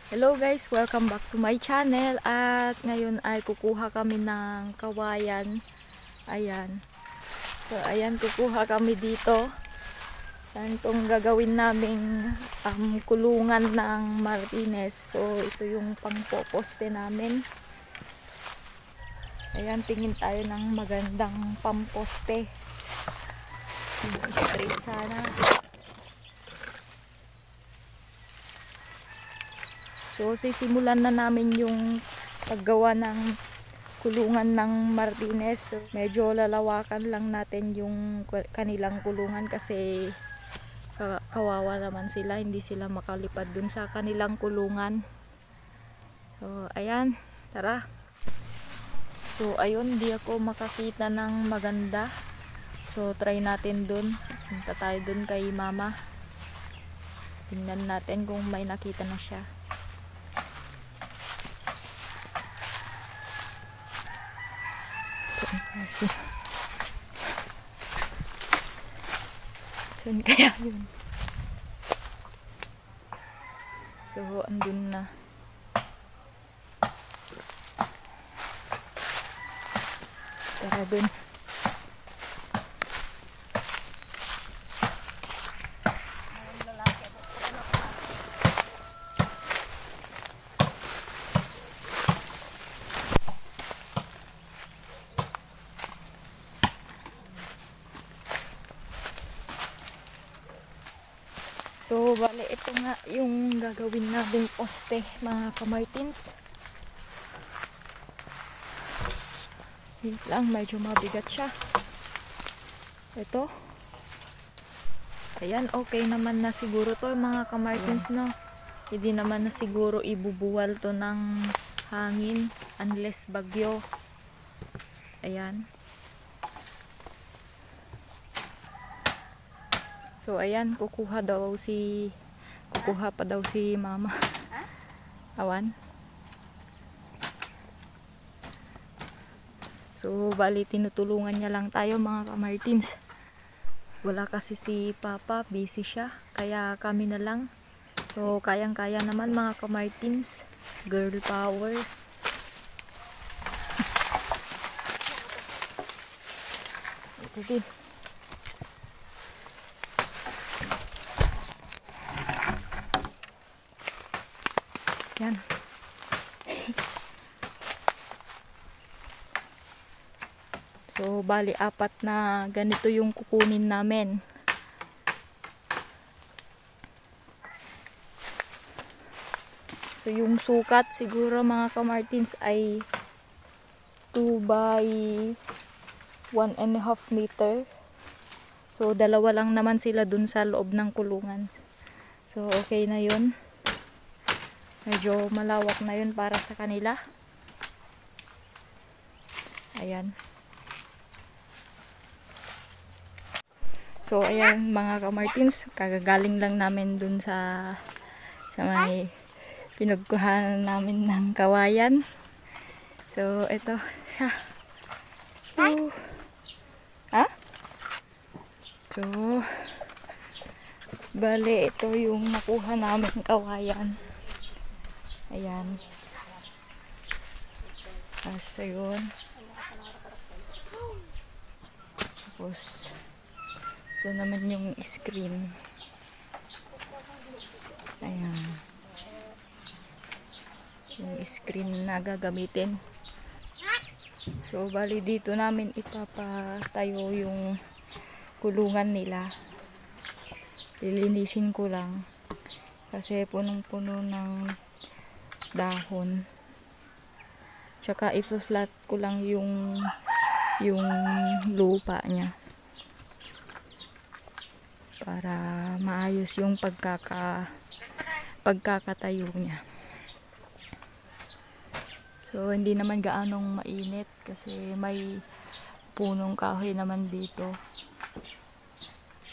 Hello guys, welcome back to my channel. At ngayon ay kukuha kami ng kawayan. Ayan. So ayan, kukuha kami dito. Yan itong gagawin naming kulungan ng Martinez. So ito yung pangpoposte namin. Ayan, tingin tayo ng magandang pamposte. Straight sana. So sisimulan na namin yung paggawa ng kulungan ng Martinez. So, medyo lalawakan lang natin yung kanilang kulungan kasi kawawa naman sila, hindi sila makalipad dun sa kanilang kulungan. So ayan, tara. So ayun, hindi ako makakita ng maganda. So try natin dun. Punta tayo dun kay mama. Tingnan natin kung may nakita na siya. Saan kaya yun? So andun na. Tara dun. So, bale, ito nga yung gagawin nating poste, mga kamartins. Wait lang, medyo mabigat siya. Ito. Ayan, okay naman na siguro to, mga kamartins, no? Hindi naman na siguro ibubuwal to ng hangin unless bagyo. Ayan. So ayan, kukuha pa daw si mama. Awan. So bali tinutulungan niya lang tayo, mga kamartins. Wala kasi si papa, busy siya, kaya kami na lang. So kayang-kaya naman, mga kamartins. Girl power. Ito din. Yan. So, bali apat na ganito yung kukunin namin. So, yung sukat siguro, mga kamartins, ay 2 by 1.5 meter. So, dalawa lang naman sila dun sa loob ng kulungan. So, okay na yun. Medyo malawak na yun para sa kanila. Ayan. So ayan, mga kamartins, kagagaling lang namin dun sa may pinagkuhanan namin ng kawayan. So ito. So bale, ito yung nakuha namin kawayan. Ayan. So yun. Tapos ito naman yung screen. Ayan. Yung screen na gagamitin. So bali dito namin ipapatayo yung kulungan nila. Lilinisin ko lang kasi punong-puno ng dahon. Tsaka i-flat ko lang yung lupa niya para maayos yung pagkakatayo niya. So hindi naman gaanong mainit kasi may punong kahoy naman dito.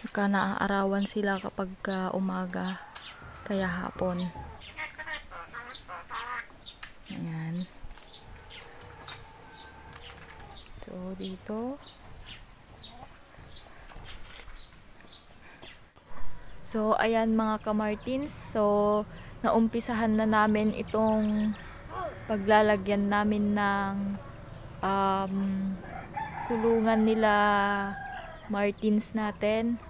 Tsaka naaarawan sila kapag umaga, kaya hapon. Ayan. So dito. So ayan, mga kamartins. So naumpisahan na namin itong paglalagyan namin ng kulungan nila Martins natin.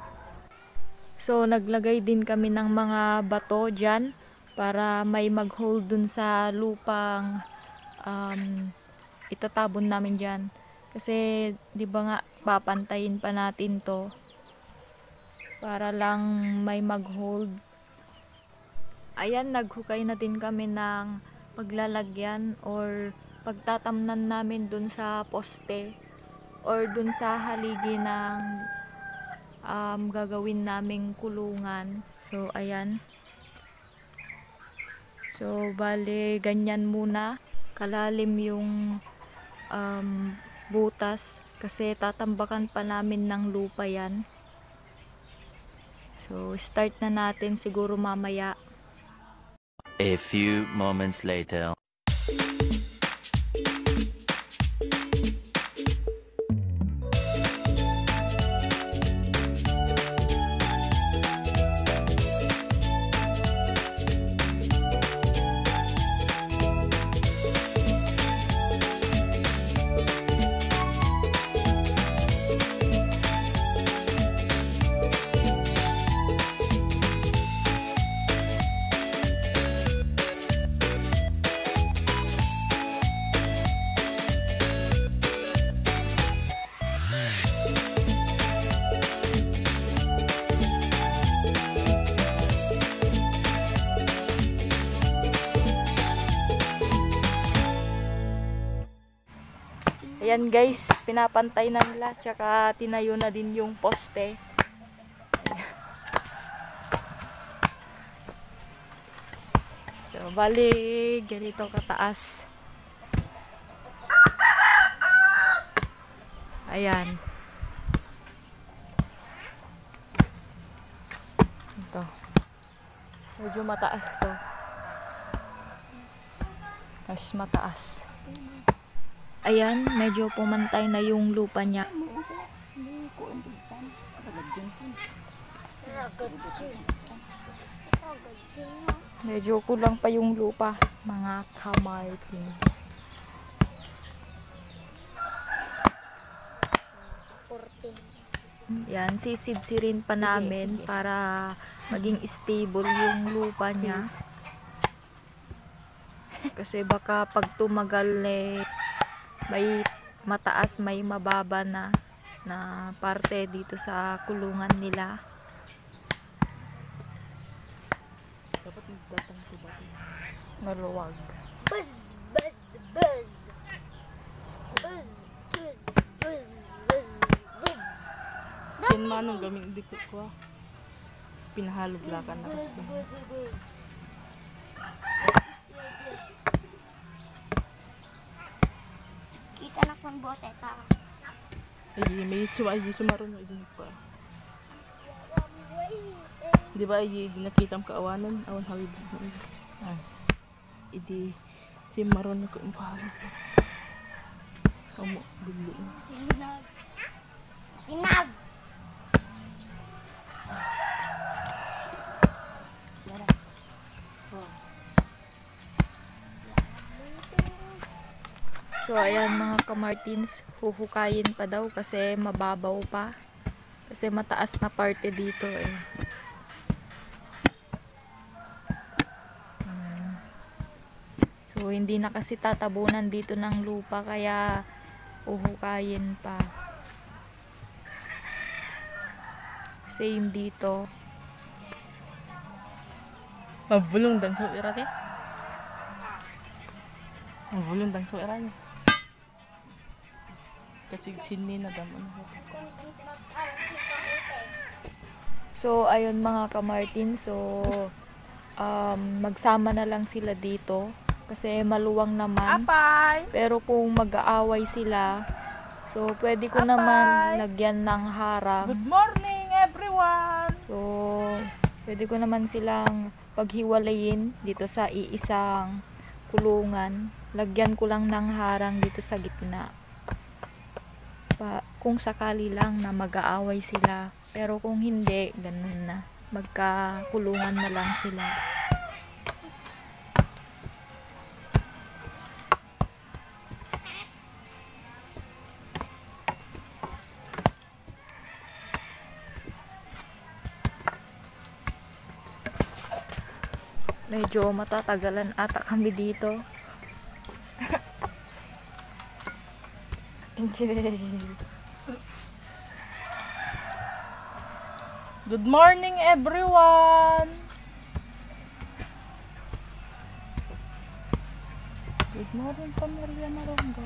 So naglagay din kami ng mga bato dyan para may mag-hold dun sa lupang itatabon namin dyan. Kasi di ba nga papantayin pa natin to para lang may mag-hold. Ayan, naghukay na din kami ng paglalagyan or pagtatamnan namin dun sa poste or dun sa haligi ng gagawin naming kulungan. So ayan. So bale ganyan muna kalalim yung butas kasi tatambakan pa namin ng lupa yan. So start na natin siguro mamaya. A few moments later. Ayan guys, pinapantay na nila, tsaka tinayo na din yung poste. So, bali, ganito kataas. Ayan. Ito. Medyo mataas to. Mas mataas. Ayan, medyo pumantay na yung lupa niya. Medyo kulang pa yung lupa, mga kamartins. Yan, sisidsirin pa namin para maging stable yung lupa niya. Kasi baka pag tumagal may mataas, may mababa na parte dito sa kulungan nila. Dapat magdatang tuba. Maluwag. Buzz, buzz, buzz. Buzz, buzz, buzz, buzz, buzz. Yan manong gaming dikot ko. Pinahalog lakan na Buzz, kasi. buzz, buzz. Kita na kung bote ta. Ay, may sumaron mo idin pa. Di ba ay nakita mo kaawanan? Awan hawid. Idi si maron ko impahalog. Amo bigli. Tinag. Tinag. So ayan mga kamartins, huhukayin pa daw kasi mababaw pa. Kasi mataas na parte dito eh. So hindi na kasi tatabunan dito ng lupa kaya huhukayin pa. Same dito. Mabulong dan so irate. Mabulong dan so irate. Kasi sini na damon. So ayun mga kamartin, so magsama na lang sila dito kasi maluwang naman. Apay! Pero kung mag-aaway sila, so pwede ko naman lagyan ng harang. Good morning everyone! So pwede ko naman silang paghiwalayin dito sa iisang kulungan. Lagyan ko lang ng harang dito sa gitna. Kung sakali lang na mag-aaway sila. Pero kung hindi, ganun na. Magkakulungan na lang sila. Medyo matatagalan ata kami dito. Good morning, everyone! Good morning, Pamilya Maronggo.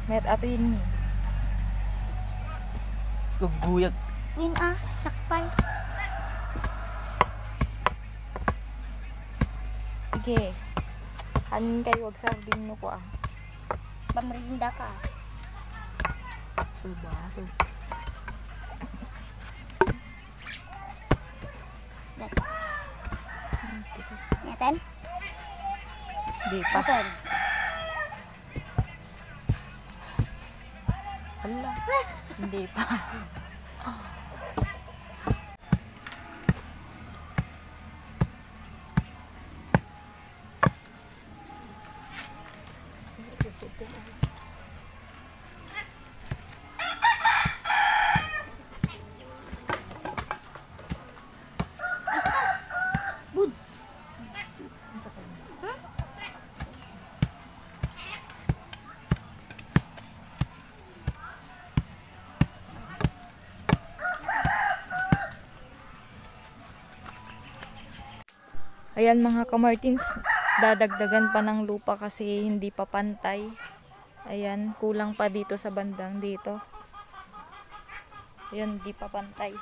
Met ato yun. Guguyag. Win sakpay. Sige. Hanin kayo, wag sarding mo ko Pamerinda ka. Suba. Yaten? Di pa. Yaten. Hala. Hindi pa. Ayan mga kamartins, dadagdagan pa ng lupa kasi hindi pa pantay. Ayan, kulang pa dito sa bandang dito. Ayan, hindi pa pantay.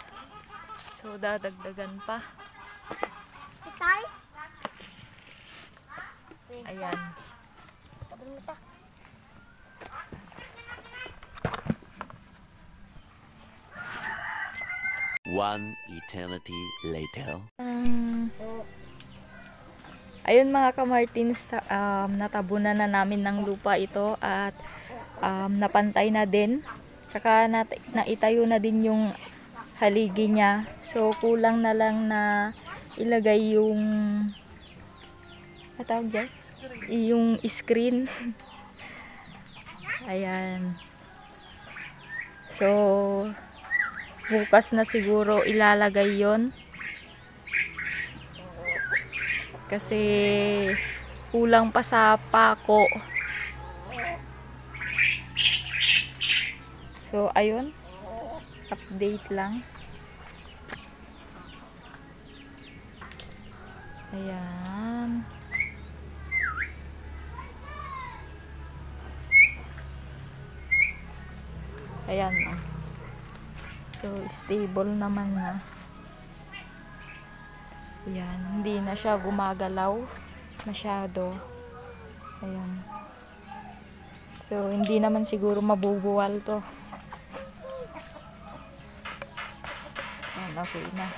So, dadagdagan pa. Itay? Ayan. Kabunita. One eternity later. Ayun mga kamartins, natabunan na namin ng lupa ito at napantay na din. Tsaka naitayo na din yung haligi niya. So kulang na lang na ilagay yung atawag dyan? Yung screen. Ayan. So bukas na siguro ilalagay yon. Kasi kulang pa sa pako. So ayun, update lang. Ayan. Ayan. So stable naman na. Ayan, hindi na siya gumagalaw masyado. Ayan. So, hindi naman siguro mabubuwal to. Ayan, okay na.